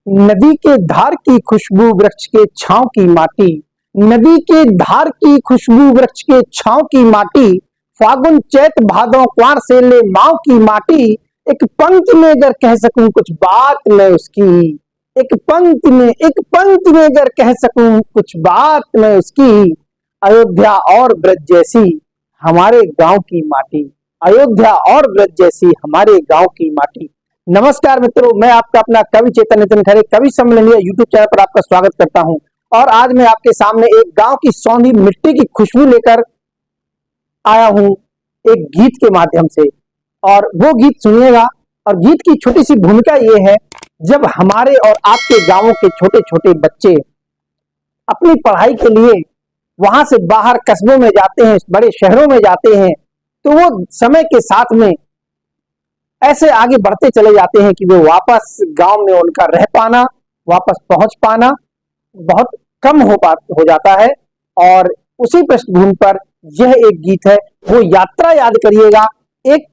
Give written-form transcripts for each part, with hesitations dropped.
नदी के धार की खुशबू वृक्ष के छांव की माटी, नदी के धार की खुशबू वृक्ष के छांव की माटी, फागुन चैत भादों क्वार से ले माव की माटी। एक पंक्ति में अगर कह सकूं कुछ बात मैं उसकी, एक पंक्ति में अगर कह सकूं कुछ बात मैं उसकी, अयोध्या और ब्रज जैसी हमारे गांव की माटी, अयोध्या और ब्रज जैसी हमारे गांव की माटी। नमस्कार मित्रों, मैं आपका अपना कवि चेतन नितिन खरे कवि सम्मेलन यूट्यूब चैनल पर आपका स्वागत करता हूं। और आज मैं आपके सामने एक गांव की सौंधी मिट्टी की खुशबू लेकर आया हूं एक गीत के माध्यम से, और वो गीत सुनिएगा। और गीत की छोटी सी भूमिका ये है, जब हमारे और आपके गांवों के छोटे छोटे बच्चे अपनी पढ़ाई के लिए वहां से बाहर कस्बों में जाते हैं, बड़े शहरों में जाते हैं, तो वो समय के साथ में ऐसे आगे बढ़ते चले जाते हैं कि वो वापस गांव में उनका रह पाना, वापस पहुंच पाना बहुत कम हो जाता है। और उसी पृष्ठभूमि पर यह एक गीत है। वो यात्रा याद करिएगा, एक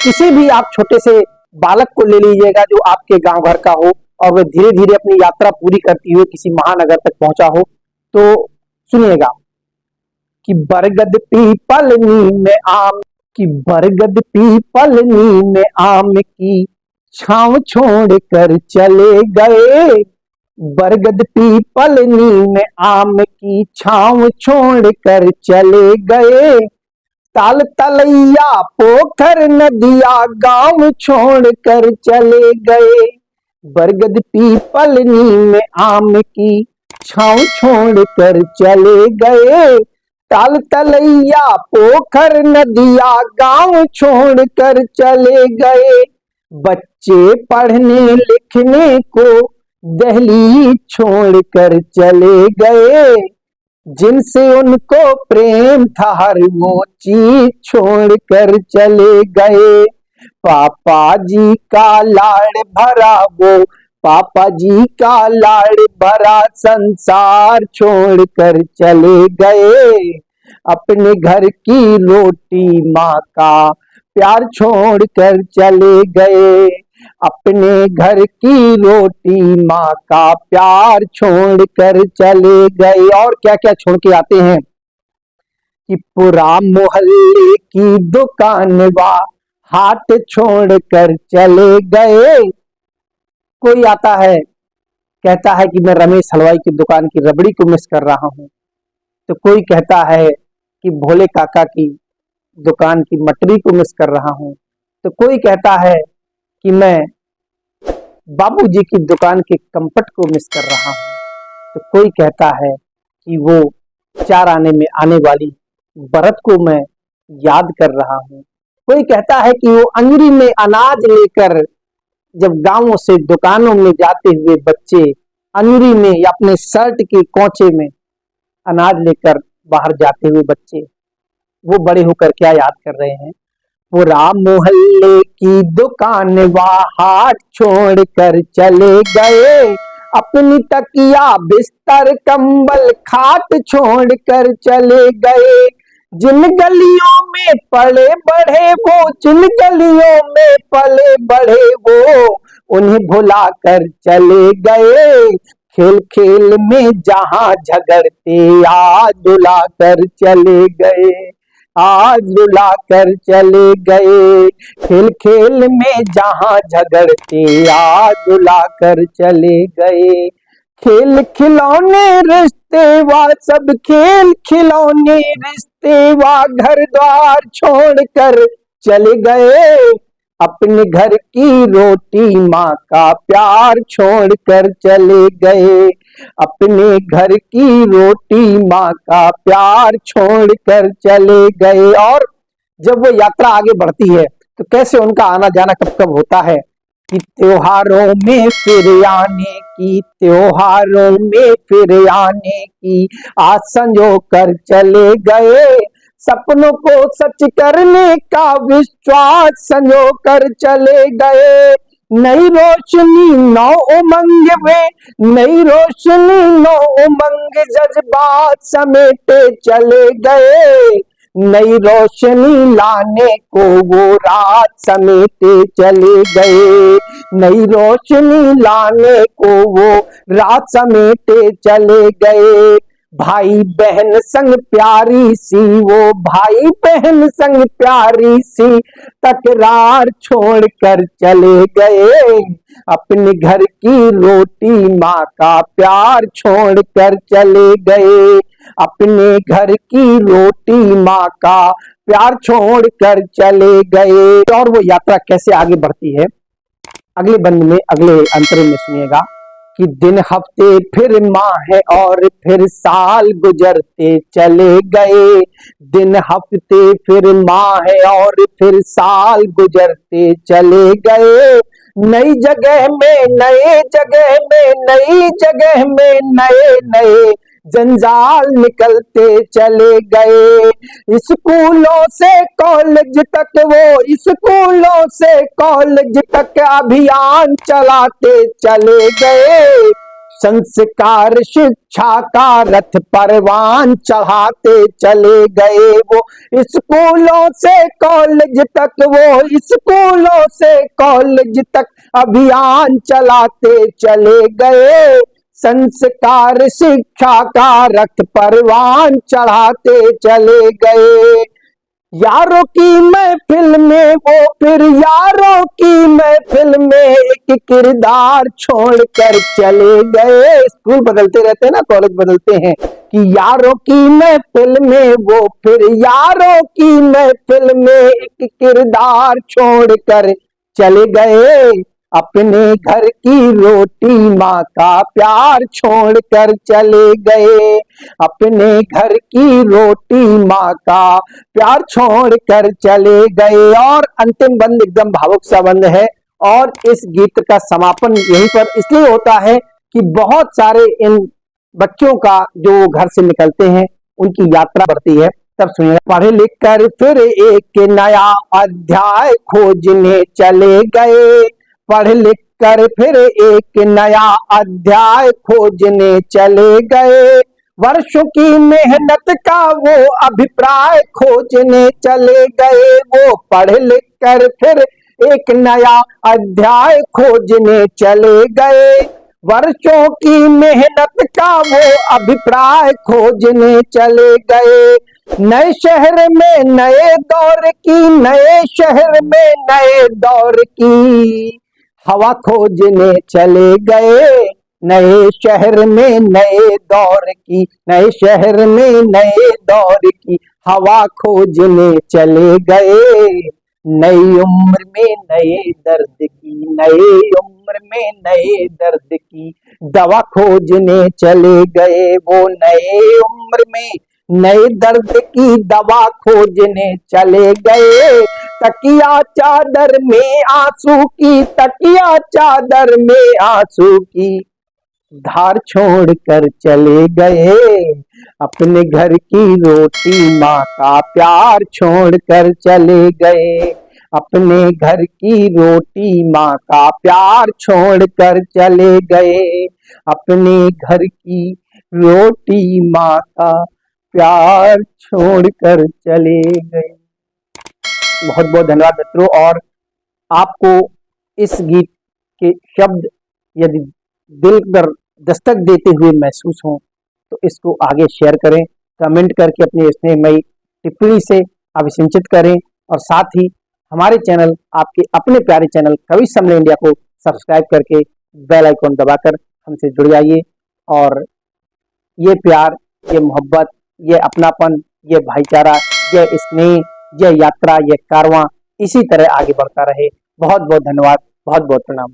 किसी भी आप छोटे से बालक को ले लीजिएगा जो आपके गांव घर का हो, और वह धीरे धीरे अपनी यात्रा पूरी करती हुए किसी महानगर तक पहुंचा हो। तो सुनिएगा कि बरगद पीपल नीम में आम, कि बरगद पीपल नीम में आम की छांव छोड़ कर चले गए, बरगद पीपल नीम में आम की छांव छोड़ कर चले गए, ताल तलैया पोखर नदिया गांव छोड़ कर चले गए, बरगद पीपल नीम में आम की छांव छोड़ कर चले गए, ताल तलैया पोखर नदिया गांव छोड़ कर चले गए, बच्चे पढ़ने लिखने को दहलीज छोड़ कर चले गए, जिनसे उनको प्रेम था हर वो चीज छोड़ कर चले गए, पापा जी का लाड़ भरा वो, पापा जी का लाड़ भरा संसार छोड़ कर चले गए, अपने घर की रोटी माँ का प्यार छोड़ कर चले गए, अपने घर की रोटी माँ का प्यार छोड़ कर चले गए। और क्या क्या छोड़ के आते हैं कि पूरा मोहल्ले की दुकान वा हाट छोड़ कर चले गए। कोई आता है, कहता है कि मैं रमेश हलवाई की दुकान की रबड़ी को मिस कर रहा हूं, तो कोई कहता है कि भोले काका की दुकान की मटरी को मिस कर रहा हूं, तो कोई कहता है कि मैं बाबूजी की दुकान के कंपट को मिस कर रहा हूं, तो कोई कहता है कि वो 4 आने में आने वाली बरत को मैं याद कर रहा हूं, कोई कहता है कि वो अंगुरी में अनाज लेकर जब गांवों से दुकानों में जाते हुए बच्चे अंगुरी में या अपने शर्ट के कोंचे में अनाज लेकर बाहर जाते हुए बच्चे, वो बड़े होकर क्या याद कर रहे हैं, पूरा मोहल्ले की दुकान वा हाट छोड़ कर चले गए, अपनी तकिया बिस्तर कंबल खाट छोड़ कर चले गए, जिन गलियों में पले बढ़े वो, जिन गलियों में पले बढ़े वो, उन्हें भुला कर चले गए, खेल खेल में जहां झगड़ते आज रुला कर चले गए, आज रुला कर चले गए, खेल खेल में जहां झगड़ते आज रुला कर चले गए, खेल खिलौने रिश्ते वा सब खेल खिलौने रिश्ते वा घर द्वार छोड़ कर चले गए, अपने घर की रोटी माँ का प्यार छोड़ कर चले गए, अपने घर की रोटी माँ का प्यार छोड़ कर चले गए। और जब वो यात्रा आगे बढ़ती है तो कैसे उनका आना जाना कब कब होता है कि त्योहारों में फिर आने की, त्योहारों में फिर आने की आस संजो कर चले गए, सपनों को सच करने का विश्वास संजो कर चले गए, नई रोशनी नौ उमंग वे, नई रोशनी नौ उमंग जज्बात समेटे चले गए, नई रोशनी लाने को वो रात समेटे चले गए, नई रोशनी लाने को वो रात समेटे चले गए। भाई बहन संग प्यारी सी, वो भाई बहन संग प्यारी सी तकरार छोड़ कर चले गए। अपने घर की रोटी माँ का प्यार छोड़ कर चले गए, अपने घर की रोटी माँ का प्यार छोड़ कर चले गए। और वो यात्रा कैसे आगे बढ़ती है अगले बंद में, अगले अंतरे में सुनिएगा कि दिन हफ्ते फिर माह और फिर साल गुजरते चले गए, दिन हफ्ते फिर माह और फिर साल गुजरते चले गए। नई जगह में नए जगह में नई जगह में नए नए जंजाल निकलते चले गए। स्कूलों से कॉलेज तक वो स्कूलों से कॉलेज तक अभियान चलाते चले गए। संस्कार शिक्षा का रथ परवान चढ़ाते चले गए। वो स्कूलों से कॉलेज तक वो स्कूलों से कॉलेज तक अभियान चलाते चले गए। संस्कार शिक्षा का रथ परवान चढ़ाते चले गए। यारों की महफिल में वो फिर यारों की महफिल में एक किरदार छोड़कर चले गए। स्कूल बदलते रहते हैं ना, कॉलेज बदलते हैं, कि यारों की महफिल में वो फिर यारों की महफिल में एक किरदार छोड़कर चले गए। अपने घर की रोटी माँ का प्यार छोड़कर चले गए, अपने घर की रोटी माँ का प्यार छोड़कर चले गए। और अंतिम बंद एकदम भावुक सा बंद है, और इस गीत का समापन यहीं पर इसलिए होता है कि बहुत सारे इन बच्चों का जो घर से निकलते हैं उनकी यात्रा बढ़ती है। तब सुनिए, पढ़ लिख कर फिर एक नया अध्याय खोजने चले गए, पढ़ लिख कर फिर एक नया अध्याय खोजने चले गए। वर्षों की मेहनत का वो अभिप्राय खोजने चले गए। वो पढ़ लिख कर फिर एक नया अध्याय खोजने चले गए। वर्षों की मेहनत का वो अभिप्राय खोजने चले गए। नए शहर में नए दौर की, नए शहर में नए दौर की हवा खोजने चले गए। नए शहर में नए दौर की, नए शहर में नए दौर की हवा खोजने चले गए। नई उम्र में नए दर्द की, नई उम्र में नए दर्द की दवा खोजने चले गए। वो नए उम्र में नए दर्द की दवा खोजने चले गए। तकिया चादर में आंसू की, तकिया चादर में आंसू की धार छोड़ कर चले गए। अपने घर की रोटी माँ का प्यार छोड़ कर चले गए। अपने घर की रोटी माँ का प्यार छोड़ कर चले गए। अपने घर की रोटी माँ का प्यार छोड़ कर चले गए। बहुत बहुत धन्यवाद मित्रों। और आपको इस गीत के शब्द यदि दिल पर दस्तक देते हुए महसूस हो तो इसको आगे शेयर करें, कमेंट करके अपने स्नेहमयी टिप्पणी से अभिसिंचित करें, और साथ ही हमारे चैनल, आपके अपने प्यारे चैनल कवि सम्मेलन इंडिया को सब्सक्राइब करके बेल आइकॉन दबाकर हमसे जुड़ जाइए। और ये प्यार, ये मोहब्बत, ये अपनापन, ये भाईचारा, ये स्नेह, ये यात्रा, ये कारवां इसी तरह आगे बढ़ता रहे। बहुत बहुत धन्यवाद, बहुत बहुत प्रणाम।